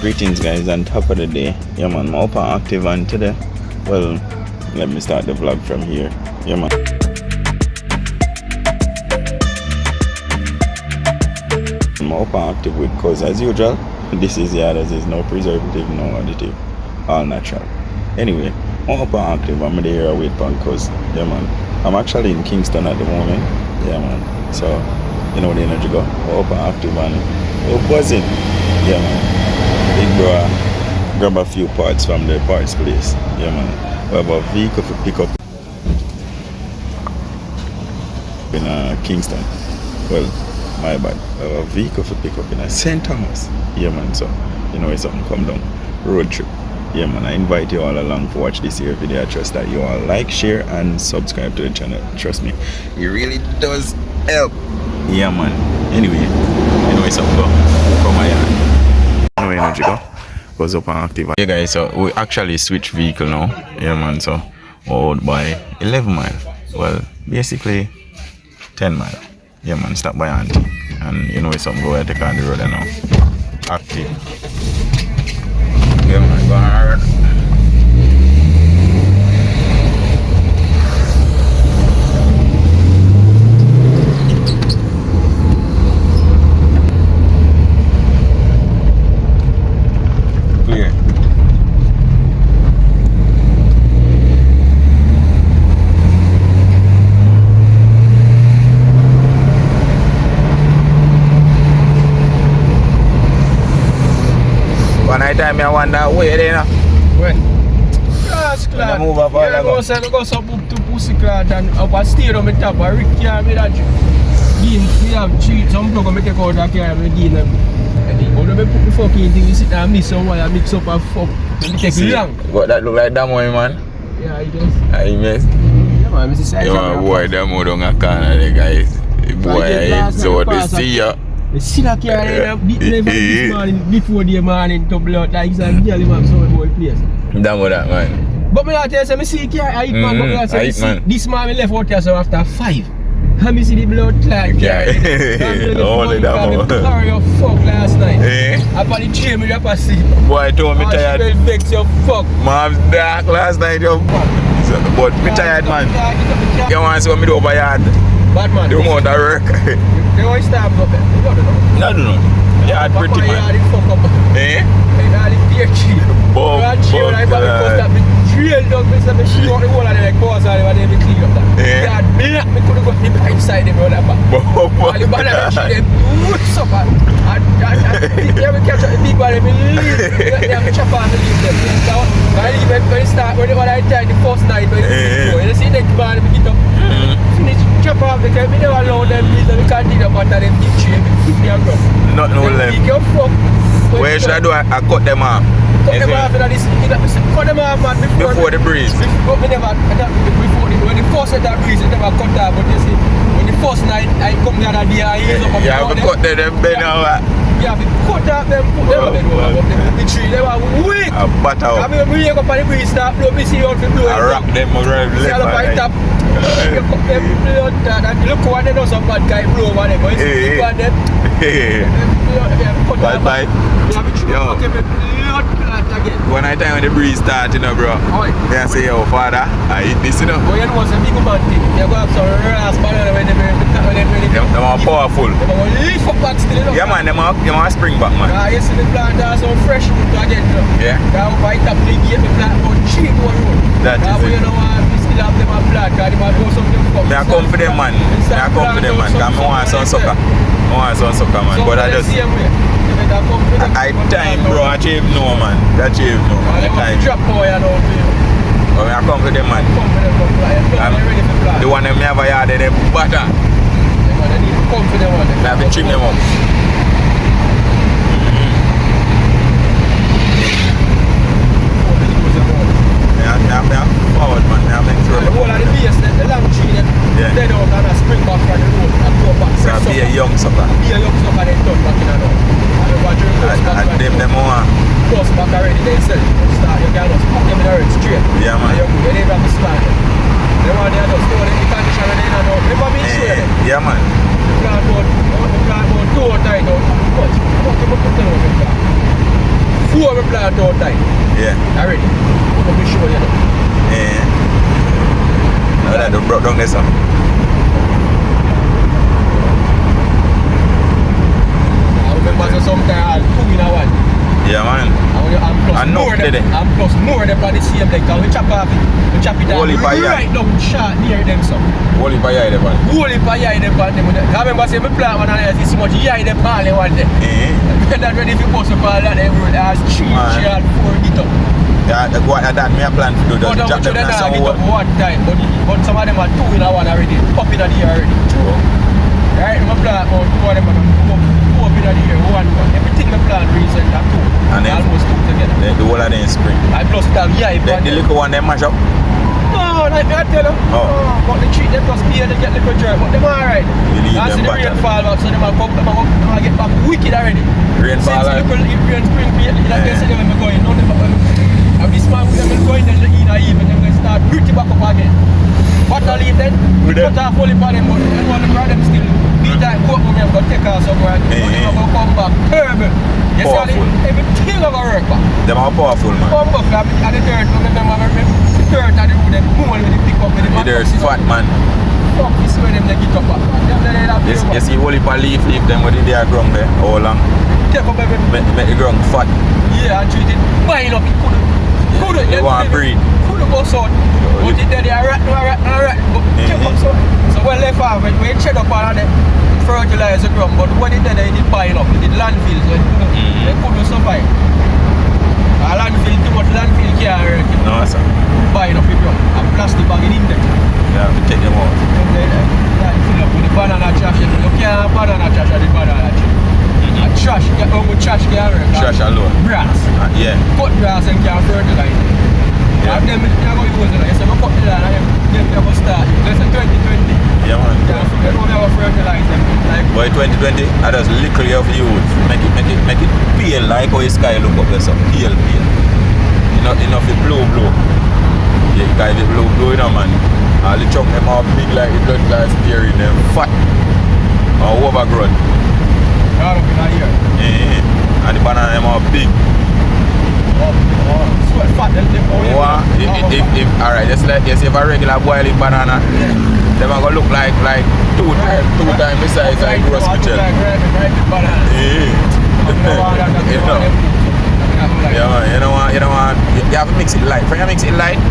Greetings guys, on top of the day. Yeah man, I'm up and active, and today, well, let me start the vlog from here. Yeah man. I'm up and active with cause as usual. This is the others, there's no preservative, no additive, all natural. Anyway, I'm up and active, I'm there to wait for cause. Yeah man. I'm actually in Kingston at the moment. Yeah man. So, you know the energy go. I'm up and active and we're buzzing. Yeah man. Big bro, grab a few parts from the parts place. Yeah man. We have a vehicle to pick up in Kingston. Well, my bad. We have a vehicle to pick up in St. Thomas. Yeah man, so you know it's something come down. Road trip. Yeah man, I invite you all along to watch this here video. I trust that you all like, share and subscribe to the channel. Trust me, it really does help. Yeah man. Anyway, you know it's something from my hand. Anyway, energy go goes up and active. Yeah guys, so we actually switch vehicle now. Yeah man, so we're out by 11 mile. Well, basically 10 mile. Yeah man, stop by auntie. And you know it's something go ahead take on the road now. Active. Yeah man, go hard. Time I wonder where they know. Where? Class. Move up all I go some book to pussy clad and up a steer on the top. I Rick here with that Dean, we have cheats, some plug and take out that car with Dean. How do I put the fucking thing, you sit there and miss someone and mix up and fuck. It takes long. What that look like Damo man? Yeah, I guess. I miss. Yeah man, Mrs. Size. Yeah boy, Damo don't a corner the guys. Boy, I so they see ya. The silly car this morning, before the morning to blood like it's a girl in my son boy place. Damn that man. But me not tell you, I see car, I eat man, but me not tell you, this man me left out here so after 5. And me see the blood clot car. Only that man. Carry your fuck last night. Up on the train me up a see. Boy told me tired. She will vex your fuck. Mom's dark last night yo. But me tired man. You want to see me do over yard? Bad man. Do more than work. They always stop up there. No. Yeah, pretty man. Yeah, the fuck up. Eh? Yeah, the beer cheap. Boom. The drill dog, me say me shoot out the whole of the like pause all over there, me clean up that. Yeah, me couldn't go to the pipe side them on that back. All the banana tree them roots up and yeah, we catch up the big one and me leave. They have to chop off and leave them. I leave when it start, when I tie the first night when it go. You see next morning me get up, finish, chop off because me never allow them leave them, we can't dig up under them big tree, keep me and rough. Not no left. Where should I do? I cut them off. Cut them off and this, cut them off man before the breeze. But me never, when the first set that breeze, it never cut off, but you see, when the first night I come the other day, I use up. You have to cut them bend over. You have to cut off them, put them bend over, but the tree, they were weak. I butter up. I mean, when you go up on the breeze, start blow, me see how to blow. I wrap them around left and right. You cut them blood, and look what they know some bad guy blow over there, but you see what them. Bye. Yo. When I time when the breeze start, you know, bro. They say, yo, father, I eat this, you know. But you know, some big man thing. You go have some raw banana when they are powerful. They are lift up back still, you know. Yeah, man, they are spring back, man. You see the plant are so fresh again, you know. Yeah. Now, by top the gate, the plant about 3 more road. That is it. You know, we still have them a plant, because they might do something for me. I come for them, man. I come for them, man. Because I want some sucker. I want some sucker, man. But I just... I time, bro. I achieve no, man. I achieve no, man. I drop boy, I know. Oh, I come for them, man. The one that me have a yard, they butter. They need to come for them, man. I have to trim them up. Yeah, forward, man. I make sure. The whole of the base, the long tree, they don't have a spring back from the road and go back. So be a young sucker. Be a young sucker, they turn back in and out. And them more. Close back already, they sell it. Start your girl, just put them in the earth straight. Yeah, man. You don't even have to start them. They want to just throw them in the condition and then out. Remember me sure them? Yeah, man. The plant about 2 tight out. Put them out. before we plant out time. Yeah. Already. Let me show you that. Yeah. No, that don't broke down there, sir. I remember sometimes 2 in a 1. Yeah, man. And plus more than on the same leg, because we chop off it. We chop it down right down short near them, so. Whole heap of yai them, man. Whole heap of yai them on them. I remember saying, I plant one and I see so much yai them all in one day. That's when if you post up all that, they would ask 3 or 4 get up. Yeah, that me a plan to do. Just drop them in some get up one time, but some of them are 2 in a 1 already. Up in the year already. True. Right, I plant about 2 of them and 2 up in the year, 1. Everything I plant recent are 2. And almost 2 together. The whole of them in spring. I plus it have yai. The little one them mash up? No, like I tell you. But the treat them plus beer, they get little jerk, but them alright. You leave them the back. Rain fall back, so them will get back wicked already. Rain fall back? Since the rain spring, like they say them will go in. None of them have this man with them will go in the even, them will start pretty back up again. What I leave then? Cut off only for them, but they want them still beat that coat when they have got take off somewhere. But they will come back terrible. You see, everything will work back. Them are powerful, man. Come back, and the dirt, the dirt and the road, them move when they pick up with the The dirt fat, man. Fuck, this way them they get up back. You see whole heap of leaf them with the ground there, how long? Take up everything. Make the ground fat. Yeah, and treat it, buying up, it couldn't. You want to breed. Couldn't go so. But it there, they are rat, but take up so. So when left off, when we check up all of them, fertilize the ground, but when it there, they did buying up, they did landfill, so they couldn't survive. A landfill, too much landfill can't work. No, sir. Buying up the ground, and plastic bag in there. Yeah, we take them out. Fill up with the banana trash, you can't have banana trash at the banana tree. And trash, trash can't work. Trash alone. Grass. Yeah. Cut grass and can't fertilize it. Yeah. And them, they're going to use it. So, cut the land and them never start. Let's say 2020. Yeah, man. They don't ever fertilize them. Like, boy, 2020, I just literally have used. Make it pale like how the sky look up there, so pale. Enough it blue. Yeah, guys, it blue, you know, man. All the chunk them are big like the blood glass steering them fat or overgrown. Right up in a year. Yeah. And the banana them are big. Sweat fat, If alright, just like if a regular boiling banana, they are gonna look like two times the size like gross kitchen. Yeah, you have to mix it light. When you mix it light,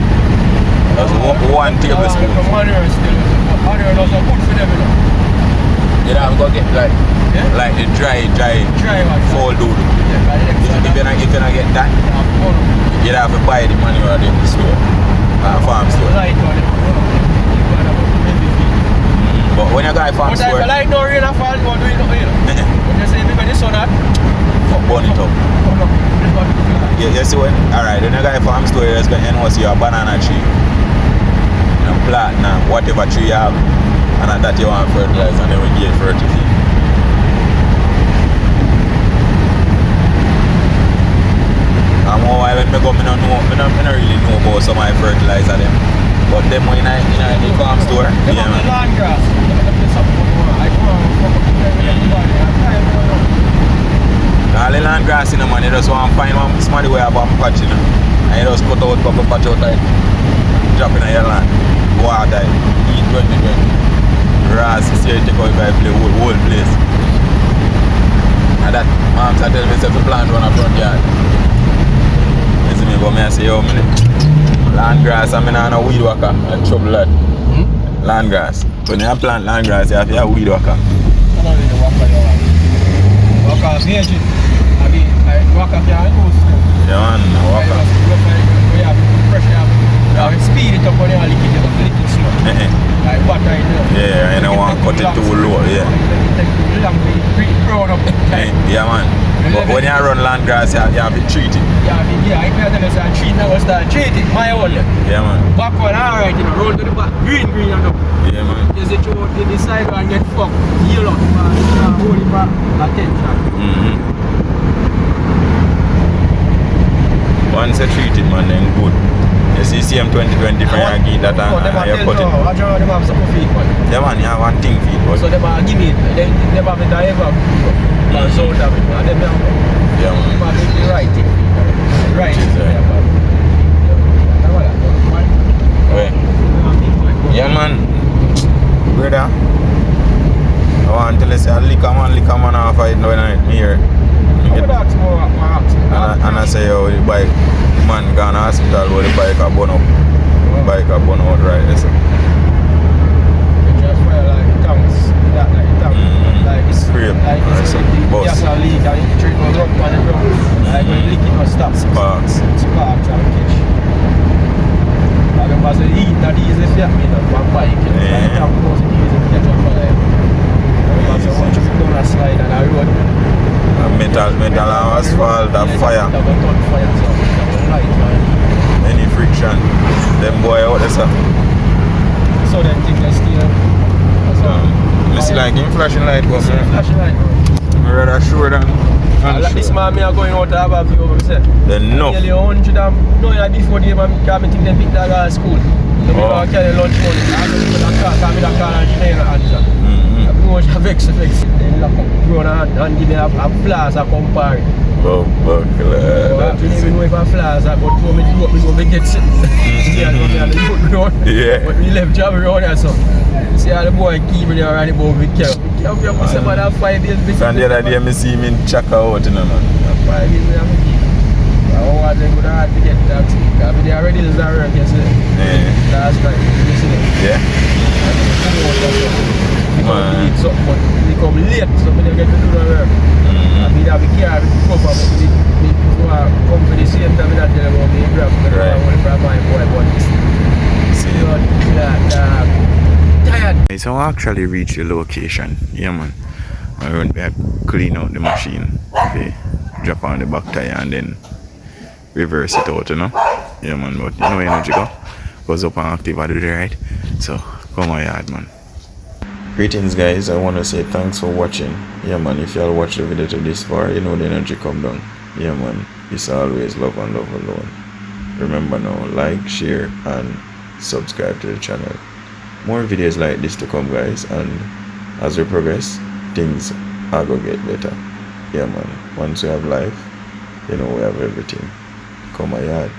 just 1 tablespoon. You have to get like the dry fall doodle. If you not get that, you have to buy the manure at the store, farm store. But when you go to farm store, but like no rain or fall, don't do it, But you say because the sun burn it up. You see when? Alright, when you go to farm store, you're going to see a banana tree, and plant now, whatever tree you have, and at that you want to fertilize, and then we get fertilizer. And more while when I go, I don't really know about some of my fertilizer them. But them when in the farm store, yeah, man. Land grass. All the land grass, you know, man, you just want to find one somebody where have a patch, you know. And you just cut out, couple patch out, like, drop in your land. Water, eat 20. Grass, you see, you take out by the whole place. And that, mom tell me, if you plant one up front yard. You see me, but I say, yo, land grass, I mean, I know weed whacker, and trouble that. Land grass. When you plant land grass, you have to have weed whacker. I don't really whacker, you want. Whacker, virgin. I mean, whacker can't go still. Yeah, man, whacker. We have pressure, you have speed it up when you lick it, you have to lick it slow. Like butter in there. Yeah, you don't want to cut it too low, yeah. Yeah, man. But when you run land grass, you have to treat it. Yeah, if you tell us I treat, now start treat it, my own. Yeah, man. Back one, alright, you know, roll to the back, green, and up. Yeah, man. You see, you decide and get fucked, heal up, hold it back, attention. Once you treat it, man, then good. You see CM 2020 for you give that and you cut it. Them have some feet, man. Yeah, man, you have one thing feed, but so them give me it, then them have the driver, so that it, and them have yeah, man. the right thing. hospital where the bike are burn up. Bike are burn out right there. So. Just fire like tanks, like it's Scrape. like it's Right, the bus. gas and leak and the train will run on the ground. Like when you lick it will stop. Sparks. Sparks and catch. I remember the heat that is if you have me on one bike. Like tank was the easy to catch on fire. I remember so much we down a slide and a road. Metal asphalt, that fire. That will touch fire so that will light fire. Any friction. Them boy out there, sir. So them things they still. It's like in flashing light, but flashing light. I'm rather sure than Like this man, me are going out to have a view of himself. Then no. Nearly 100 and no, like before the man, because I think they pick that guy at school. So me go carry lunch money. I don't know that car, because me that car and she ain't answer. I be much vex. Then lock up, grown and give me a flask a compare. Oh, fuck. I don't even know if a flask I got to me do up, me go get sick. Yeah. But we left job around here, so. See how the boy keep me there running about Vic Carroll. Vic Carroll say about that 5 years. And the other day I see him in Chaka out, you know, man. That 5 years me have to keep. I was good hard to get that. Because they already lose that work, you see. Yeah. Last night, you see it. Yeah. And they come out there, so. They come late something, but they come late, so they don't get to do the work. I mean, I be careful to cover, but they come for the same time, I tell them about me, grab me, I want to my boy, but. See you. Tired. So I actually reached the location. Yeah, man. I went back, clean out the machine, okay, drop on the back tire and then reverse it out, you know. Yeah, man, but you know where energy goes up and active, I do the right. So come my yard, man. Greetings, guys. I want to say thanks for watching. Yeah, man, if y'all watch the video to this far, you know the energy come down. Yeah, man, it's always love and love alone. Remember now, like, share and subscribe to the channel. More videos like this to come, guys, and as we progress, things are gonna get better. Yeah, man, once we have life, you know we have everything. Come my yard.